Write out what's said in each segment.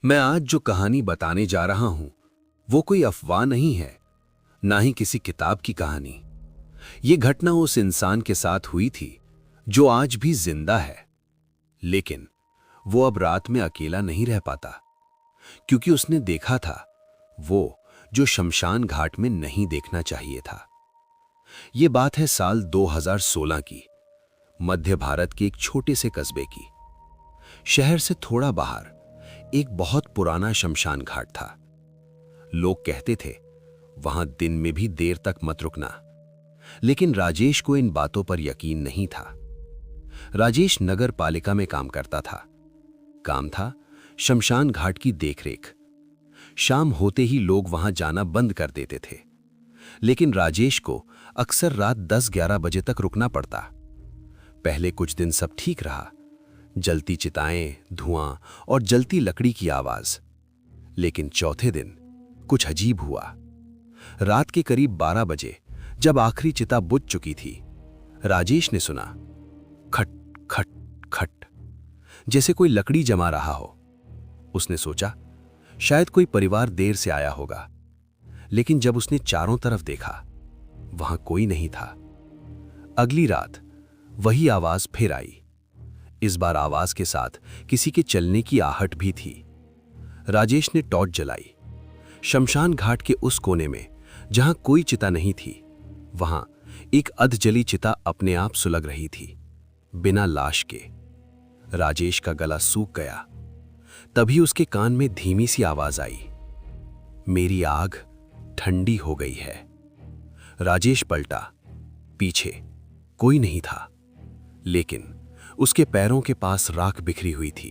मैं आज जो कहानी बताने जा रहा हूं वो कोई अफवाह नहीं है, ना ही किसी किताब की कहानी। ये घटना उस इंसान के साथ हुई थी जो आज भी जिंदा है, लेकिन वो अब रात में अकेला नहीं रह पाता, क्योंकि उसने देखा था वो जो शमशान घाट में नहीं देखना चाहिए था। ये बात है साल 2016 की, मध्य भारत के एक छोटे से कस्बे की। शहर से थोड़ा बाहर एक बहुत पुराना शमशान घाट था। लोग कहते थे वहां दिन में भी देर तक मत रुकना, लेकिन राजेश को इन बातों पर यकीन नहीं था। राजेश नगर पालिका में काम करता था। काम था शमशान घाट की देखरेख। शाम होते ही लोग वहां जाना बंद कर देते थे, लेकिन राजेश को अक्सर रात 10-11 बजे तक रुकना पड़ता। पहले कुछ दिन सब ठीक रहा, जलती चिताएं, धुआं और जलती लकड़ी की आवाज। लेकिन चौथे दिन कुछ अजीब हुआ। रात के करीब 12 बजे, जब आखिरी चिता बुझ चुकी थी, राजेश ने सुना खट खट खट, जैसे कोई लकड़ी जमा रहा हो। उसने सोचा शायद कोई परिवार देर से आया होगा, लेकिन जब उसने चारों तरफ देखा, वहां कोई नहीं था। अगली रात वही आवाज फिर आई। इस बार आवाज के साथ किसी के चलने की आहट भी थी। राजेश ने टॉर्च जलाई। शमशान घाट के उस कोने में जहां कोई चिता नहीं थी, वहां एक अधजली चिता अपने आप सुलग रही थी, बिना लाश के। राजेश का गला सूख गया। तभी उसके कान में धीमी सी आवाज आई, मेरी आग ठंडी हो गई है। राजेश पलटा। पीछे कोई नहीं था, लेकिन उसके पैरों के पास राख बिखरी हुई थी।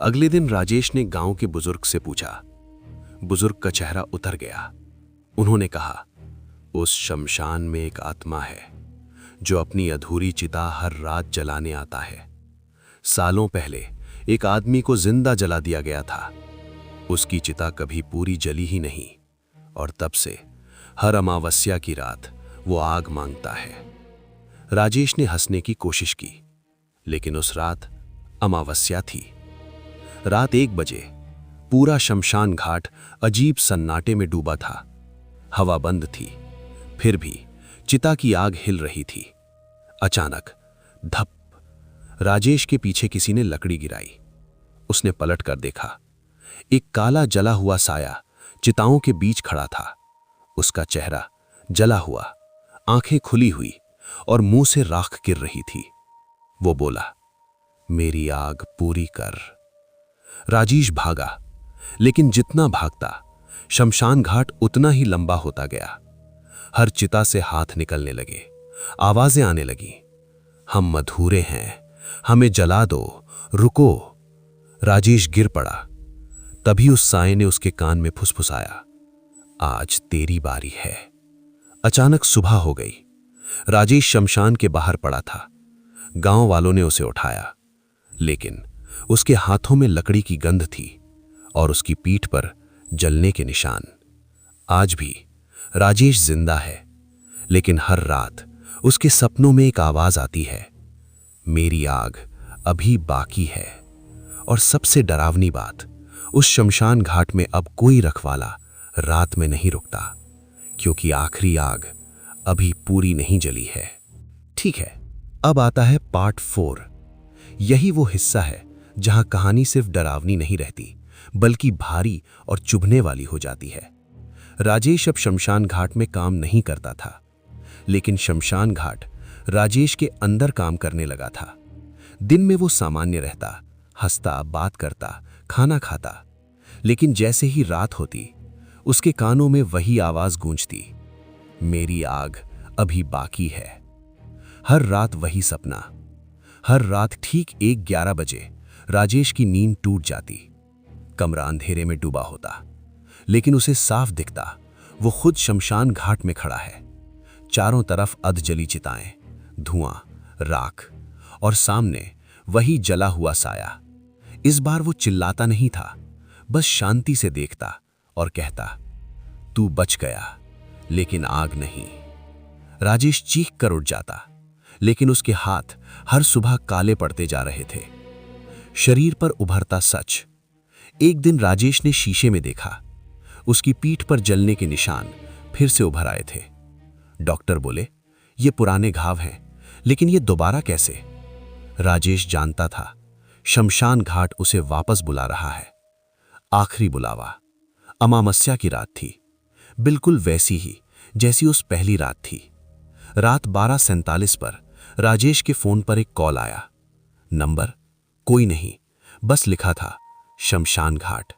अगले दिन राजेश ने गांव के बुजुर्ग से पूछा। बुजुर्ग का चेहरा उतर गया। उन्होंने कहा, उस शमशान में एक आत्मा है जो अपनी अधूरी चिता हर रात जलाने आता है। सालों पहले एक आदमी को जिंदा जला दिया गया था। उसकी चिता कभी पूरी जली ही नहीं, और तब से हर अमावस्या की रात वो आग मांगता है। राजेश ने हंसने की कोशिश की, लेकिन उस रात अमावस्या थी। रात 1 बजे पूरा शमशान घाट अजीब सन्नाटे में डूबा था। हवा बंद थी, फिर भी चिता की आग हिल रही थी। अचानक धप, राजेश के पीछे किसी ने लकड़ी गिराई। उसने पलट कर देखा। एक काला जला हुआ साया चिताओं के बीच खड़ा था। उसका चेहरा जला हुआ, आंखें खुली हुई और मुंह से राख गिर रही थी। वो बोला, मेरी आग पूरी कर। राजेश भागा, लेकिन जितना भागता शमशान घाट उतना ही लंबा होता गया। हर चिता से हाथ निकलने लगे, आवाजें आने लगी, हम अधूरे हैं, हमें जला दो, रुको। राजेश गिर पड़ा। तभी उस साये ने उसके कान में फुसफुसाया, आज तेरी बारी है। अचानक सुबह हो गई। राजेश शमशान के बाहर पड़ा था। गांव वालों ने उसे उठाया, लेकिन उसके हाथों में लकड़ी की गंध थी और उसकी पीठ पर जलने के निशान। आज भी राजेश जिंदा है, लेकिन हर रात उसके सपनों में एक आवाज आती है, मेरी आग अभी बाकी है। और सबसे डरावनी बात, उस शमशान घाट में अब कोई रखवाला रात में नहीं रुकता, क्योंकि आखिरी आग अभी पूरी नहीं जली है। ठीक है, अब आता है पार्ट 4। यही वो हिस्सा है जहां कहानी सिर्फ डरावनी नहीं रहती, बल्कि भारी और चुभने वाली हो जाती है। राजेश अब शमशान घाट में काम नहीं करता था, लेकिन शमशान घाट राजेश के अंदर काम करने लगा था। दिन में वो सामान्य रहता, हंसता, बात करता, खाना खाता, लेकिन जैसे ही रात होती, उसके कानों में वही आवाज गूंजती, मेरी आग अभी बाकी है। हर रात वही सपना। हर रात ठीक 1-11 बजे राजेश की नींद टूट जाती। कमरा अंधेरे में डूबा होता, लेकिन उसे साफ दिखता वो खुद शमशान घाट में खड़ा है। चारों तरफ अधजली चिताएं, धुआं, राख, और सामने वही जला हुआ साया। इस बार वो चिल्लाता नहीं था, बस शांति से देखता और कहता, तू बच गया, लेकिन आग नहीं। राजेश चीख कर उठ जाता, लेकिन उसके हाथ हर सुबह काले पड़ते जा रहे थे। शरीर पर उभरता सच, एक दिन राजेश ने शीशे में देखा, उसकी पीठ पर जलने के निशान फिर से उभर आए थे। डॉक्टर बोले, ये पुराने घाव हैं, लेकिन ये दोबारा कैसे? राजेश जानता था, शमशान घाट उसे वापस बुला रहा है। आखिरी बुलावा। अमावस्या की रात थी, बिल्कुल वैसी ही जैसी उस पहली रात थी। रात 12:47 पर राजेश के फोन पर एक कॉल आया। नंबर कोई नहीं, बस लिखा था शमशान घाट।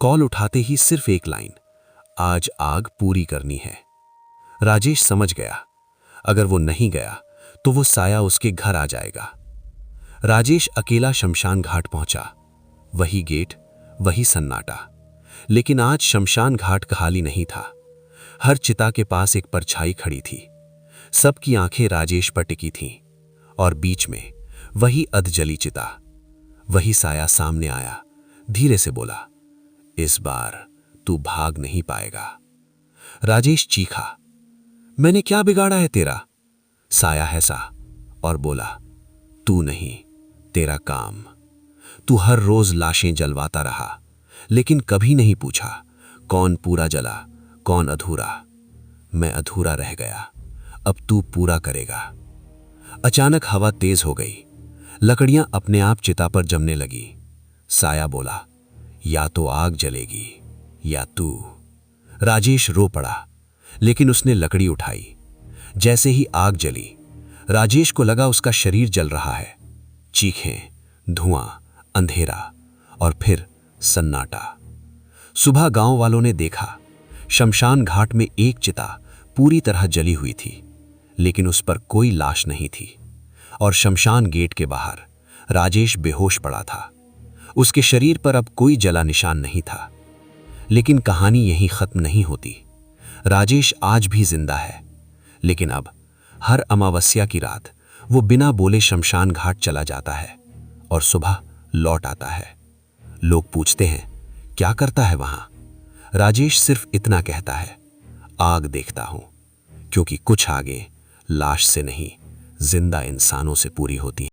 कॉल उठाते ही सिर्फ एक लाइन, आज आग पूरी करनी है। राजेश समझ गया, अगर वो नहीं गया तो वो साया उसके घर आ जाएगा। राजेश अकेला शमशान घाट पहुंचा। वही गेट, वही सन्नाटा, लेकिन आज शमशान घाट खाली नहीं था। हर चिता के पास एक परछाई खड़ी थी। सबकी आंखें राजेश पर टिकी थीं, और बीच में वही अधजली चिता। वही साया सामने आया, धीरे से बोला, इस बार तू भाग नहीं पाएगा। राजेश चीखा, मैंने क्या बिगाड़ा है तेरा? साया हंसा और बोला, तू नहीं, तेरा काम। तू हर रोज लाशें जलवाता रहा, लेकिन कभी नहीं पूछा कौन पूरा जला, कौन अधूरा। मैं अधूरा रह गया, अब तू पूरा करेगा। अचानक हवा तेज हो गई, लकड़ियां अपने आप चिता पर जमने लगी। साया बोला, या तो आग जलेगी या तू। राजेश रो पड़ा, लेकिन उसने लकड़ी उठाई। जैसे ही आग जली, राजेश को लगा उसका शरीर जल रहा है। चीखें, धुआं, अंधेरा और फिर सन्नाटा। सुबह गांव वालों ने देखा, शमशान घाट में एक चिता पूरी तरह जली हुई थी, लेकिन उस पर कोई लाश नहीं थी। और शमशान गेट के बाहर राजेश बेहोश पड़ा था। उसके शरीर पर अब कोई जला निशान नहीं था। लेकिन कहानी यहीं खत्म नहीं होती। राजेश आज भी जिंदा है, लेकिन अब हर अमावस्या की रात वो बिना बोले शमशान घाट चला जाता है और सुबह लौट आता है। लोग पूछते हैं, क्या करता है वहां? राजेश सिर्फ इतना कहता है, आग देखता हूं, क्योंकि कुछ आगे लाश से नहीं, जिंदा इंसानों से पूरी होती है।